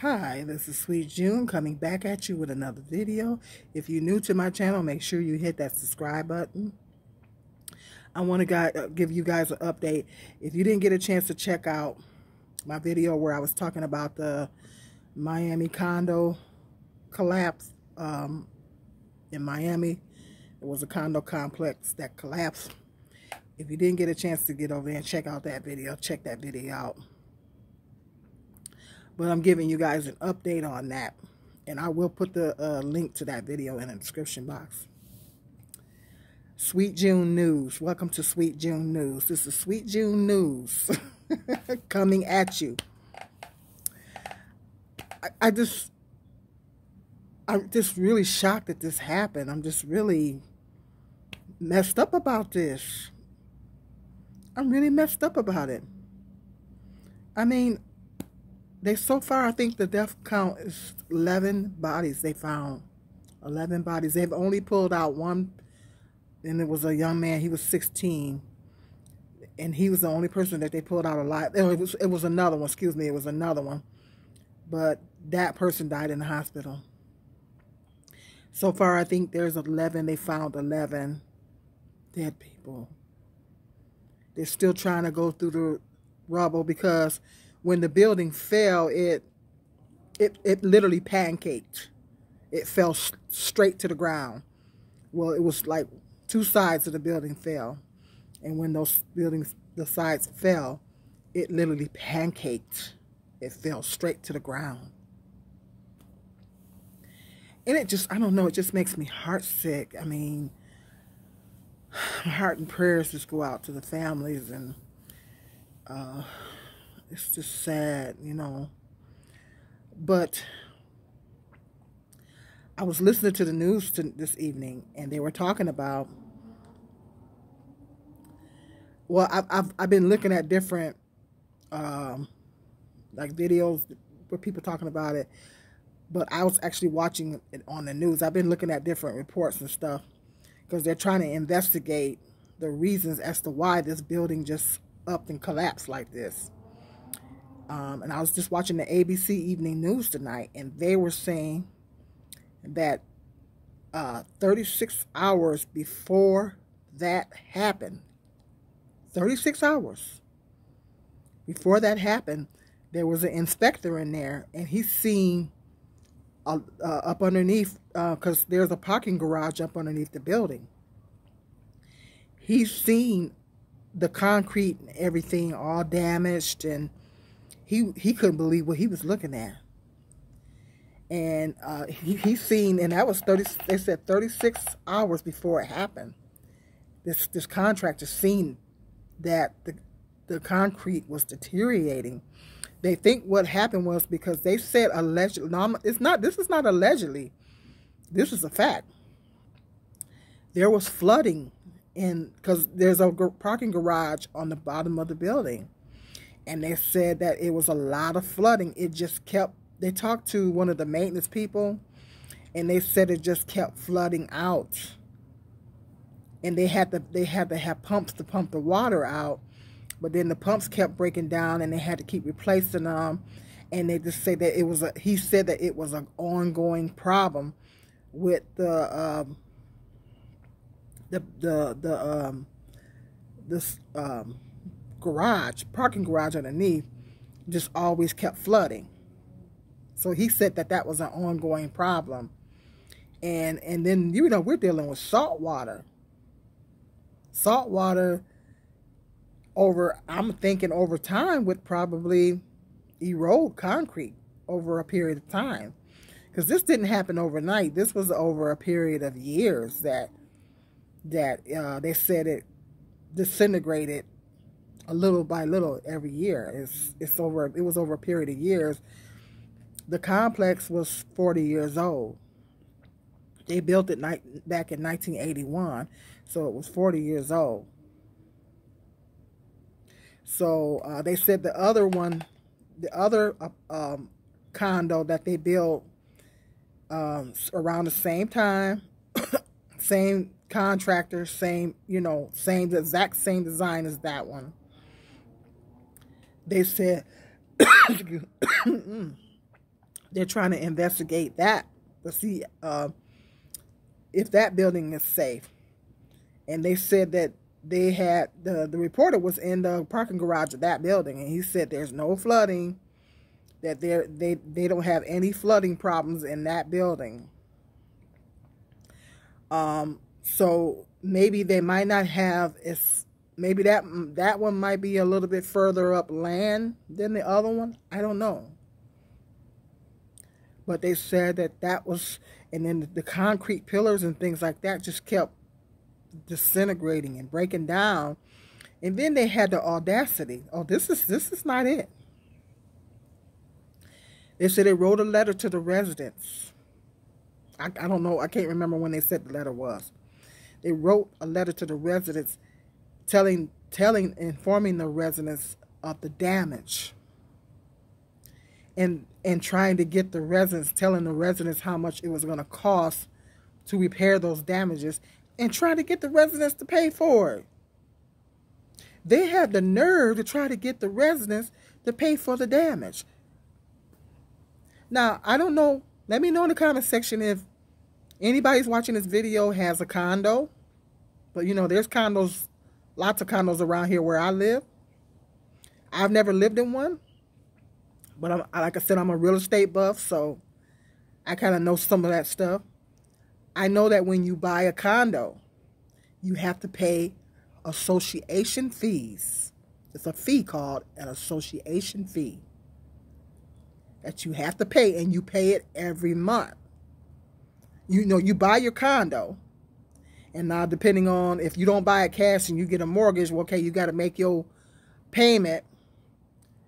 Hi, this is Sweet June coming back at you with another video. If you're new to my channel, make sure you hit that subscribe button. I want to give you guys an update. If you didn't get a chance to check out my video where I was talking about the Miami condo collapse in Miami, it was a condo complex that collapsed. If you didn't get a chance to get over there and check out that video, check that video out. But I'm giving you guys an update on that. And I will put the link to that video in the description box. Sweet June News. Welcome to Sweet June News. This is Sweet June News coming at you. I'm just really shocked that this happened. I'm just really messed up about this. I'm really messed up about it. I mean, so far, I think the death count is 11 bodies they found. 11 bodies. They've only pulled out one, and it was a young man. He was 16, and he was the only person that they pulled out alive. It was another one. Excuse me. It was another one. But that person died in the hospital. So far, I think there's 11. They found 11 dead people. They're still trying to go through the rubble because when the building fell, it literally pancaked. It fell straight to the ground. Well, it was like two sides of the building fell. And when the sides fell, it literally pancaked. It fell straight to the ground. And it just, I don't know, it just makes me heartsick. I mean, my heart and prayers just go out to the families, and it's just sad, you know. But I was listening to the news this evening, and they were talking about, well, I've been looking at different like videos where people talking about it, but I was actually watching it on the news. I've been looking at different reports and stuff because they're trying to investigate the reasons as to why this building just up and collapsed like this. And I was just watching the ABC Evening News tonight, and they were saying that 36 hours before that happened, 36 hours before that happened, there was an inspector in there, and he's seen up underneath, because there's a parking garage up underneath the building. He's seen the concrete and everything all damaged, and he couldn't believe what he was looking at. And he's seen, and that was 30. They said 36 hours before it happened. This contractor seen that the concrete was deteriorating. They think what happened was because they said allegedly. No, it's not. This is not allegedly. This is a fact. There was flooding because there's a parking garage on the bottom of the building. And they said that it was a lot of flooding. It just kept, they talked to one of the maintenance people, and they said it just kept flooding out. And they had to have pumps to pump the water out, but then the pumps kept breaking down, and they had to keep replacing them. And they just say that it was he said that it was an ongoing problem with this parking garage underneath just always kept flooding. So he said that that was an ongoing problem. And then, you know, we're dealing with salt water. Salt water I'm thinking over time would probably erode concrete over a period of time. Because this didn't happen overnight. This was over a period of years that they said it disintegrated a little by little every year. It was over a period of years. The complex was 40 years old. They built it back in 1981, so it was 40 years old. So they said the other condo that they built around the same time, same contractor, same, you know, exact same design as that one. They said They're trying to investigate that to see if that building is safe. And they said that they had, the reporter was in the parking garage of that building, and he said there's no flooding, that they don't have any flooding problems in that building. So maybe they might not have, maybe that one might be a little bit further up land than the other one. I don't know. But they said that was, and then the concrete pillars and things like that just kept disintegrating and breaking down. And then they had the audacity. Oh, this is not it. They said they wrote a letter to the residents. I don't know. I can't remember when they said the letter was. They wrote a letter to the residents informing the residents of the damage. And trying to get the residents, telling the residents how much it was going to cost to repair those damages, and trying to get the residents to pay for it. They had the nerve to try to get the residents to pay for the damage. Now, I don't know. Let me know in the comment section if anybody's watching this video has a condo. But, you know, there's condos, lots of condos around here where I live. I've never lived in one. But like I said, I'm a real estate buff, so I kind of know some of that stuff. I know that when you buy a condo, you have to pay association fees. It's a fee called an association fee that you have to pay, and you pay it every month. You know, you buy your condo, and now depending on if you don't buy it cash and you get a mortgage, well, okay, you got to make your payment,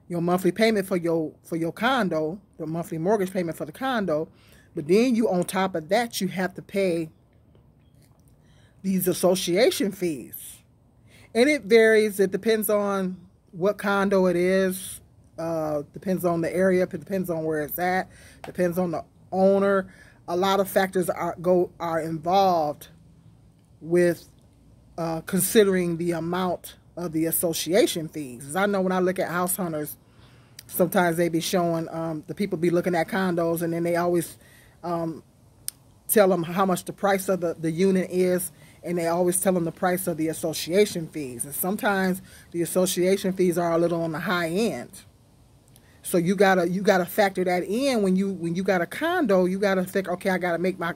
your monthly payment for your condo, the monthly mortgage payment for the condo. But then you, on top of that, you have to pay these association fees. And it varies. It depends on what condo it is. Depends on the area. It depends on where it's at. Depends on the owner. A lot of factors are involved with considering the amount of the association fees. As I know, when I look at house hunters, sometimes they be showing, the people be looking at condos, and then they always tell them how much the price of the unit is, and they always tell them the price of the association fees. And sometimes the association fees are a little on the high end. So you gotta factor that in when you got a condo. You gotta think, okay, I gotta make my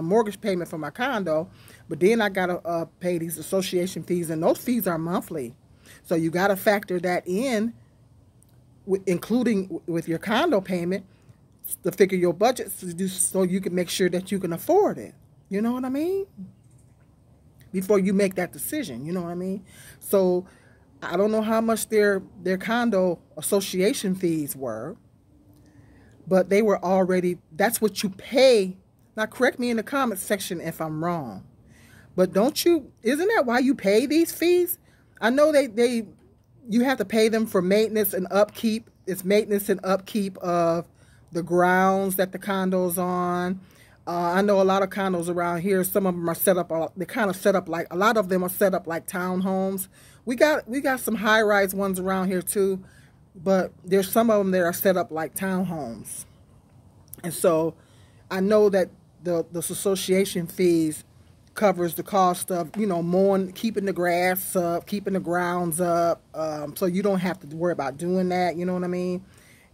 mortgage payment for my condo, but then I gotta pay these association fees, and those fees are monthly. So you gotta factor that in, including with your condo payment, to figure your budget so you can make sure that you can afford it. You know what I mean? Before you make that decision, you know what I mean? So I don't know how much their condo association fees were, but they were already, that's what you pay. Now, correct me in the comment section if I'm wrong, but isn't that why you pay these fees? I know you have to pay them for maintenance and upkeep. It's maintenance and upkeep of the grounds that the condo's on. I know a lot of condos around here, some of them are set up, they're kind of set up like, a lot of them are set up like townhomes. We got some high-rise ones around here too, but there's some of them that are set up like townhomes. And so I know that the association fees covers the cost of, you know, mowing, keeping the grass up, keeping the grounds up, so you don't have to worry about doing that, you know what I mean?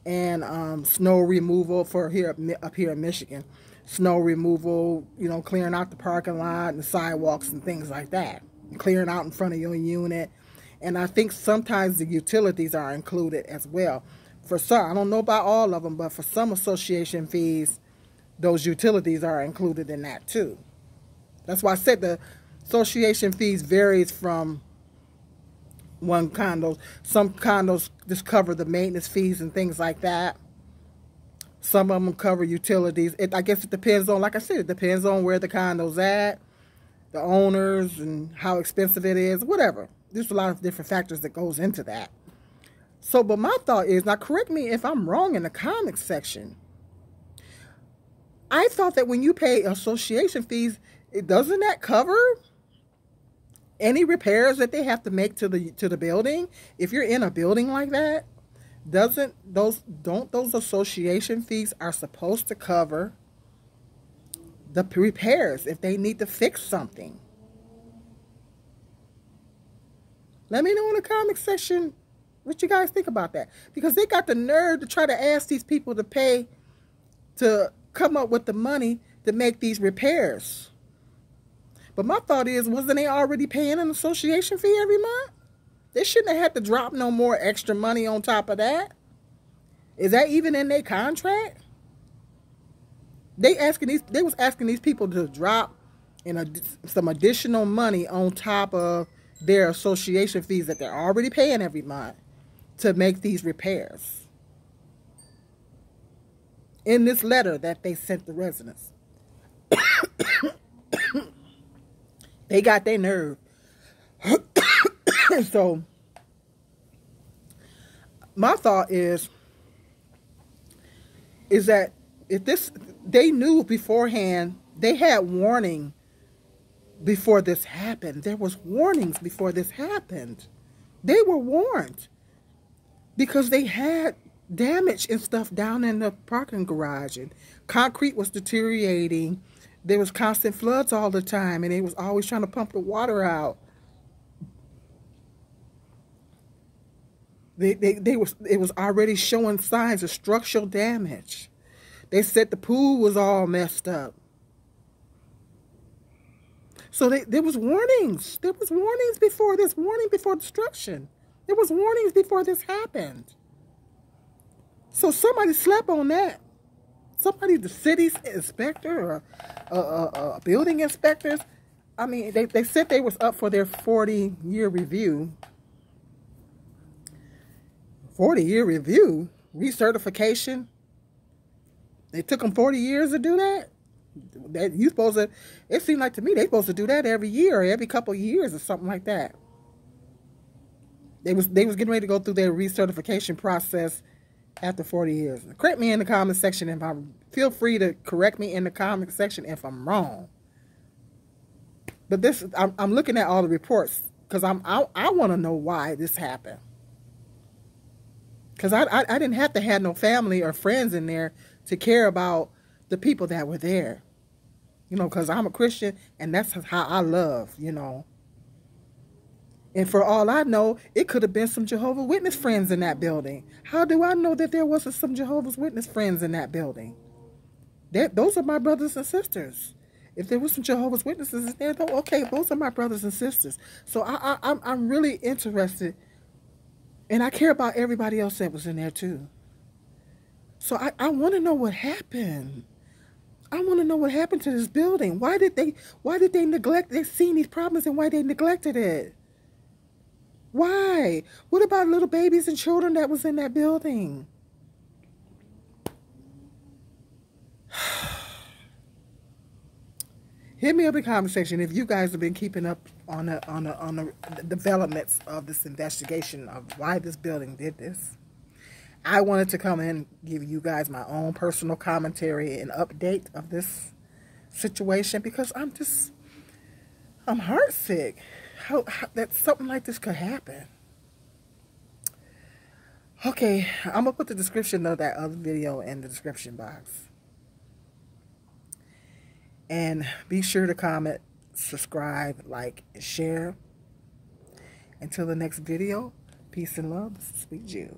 And snow removal for up here in Michigan. Snow removal, you know, clearing out the parking lot and the sidewalks and things like that. And clearing out in front of your unit. And I think sometimes the utilities are included as well. For some, I don't know about all of them, but for some association fees, those utilities are included in that too. That's why I said the association fees varies from one condo. Some condos just cover the maintenance fees and things like that. Some of them cover utilities. I guess it depends on, like I said, it depends on where the condo's at, the owners, and how expensive it is, whatever. There's a lot of different factors that goes into that. So, but my thought is, now correct me if I'm wrong in the comments section. I thought that when you pay association fees, doesn't that cover any repairs that they have to make to the building? If you're in a building like that, Don't those association fees are supposed to cover the repairs if they need to fix something? Let me know in the comment section what you guys think about that. Because they got the nerve to try to ask these people to pay, to come up with the money to make these repairs. But my thought is, wasn't they already paying an association fee every month? They shouldn't have had to drop no more extra money on top of that. Is that even in their contract? They was asking these people to drop some additional money on top of their association fees that they're already paying every month to make these repairs. In this letter that they sent the residents. They got their nerve. So, my thought is that they knew beforehand, they had warning before this happened. There was warnings before this happened. They were warned because they had damage and stuff down in the parking garage, and concrete was deteriorating. There was constant floods all the time, and they was always trying to pump the water out. It was already showing signs of structural damage. They said the pool was all messed up. So there was warnings. There was warnings before this. Warning before destruction. There was warnings before this happened. So somebody slept on that. Somebody, the city's inspector or building inspectors. I mean, they said they was up for their 40-year review. 40-year review? Recertification? They took them 40 years to do that? You supposed to, it seemed like to me they supposed to do that every year or every couple of years or something like that. They was getting ready to go through their recertification process after 40 years. Correct me in the comment section if feel free to correct me in the comment section if I'm wrong. But this, I'm looking at all the reports because I want to know why this happened. Because I didn't have to have no family or friends in there to care about the people that were there. You know, because I'm a Christian and that's how I love, you know. And for all I know, it could have been some Jehovah's Witness friends in that building. How do I know that there wasn't some Jehovah's Witness friends in that building? Those are my brothers and sisters. If there was some Jehovah's Witnesses in there, okay, those are my brothers and sisters. So I'm really interested, and I care about everybody else that was in there too. So I want to know what happened. I want to know what happened to this building. Why did they neglect? They seen these problems and why they neglected it? Why? What about little babies and children that was in that building? Hit me up in the comment section if you guys have been keeping up on the developments of this investigation of why this building did this. I wanted to come in and give you guys my own personal commentary and update of this situation because I'm heartsick. How that something like this could happen. Okay, I'm gonna put the description of that other video in the description box. And be sure to comment, subscribe, like, and share. Until the next video, peace and love, sweet Jew.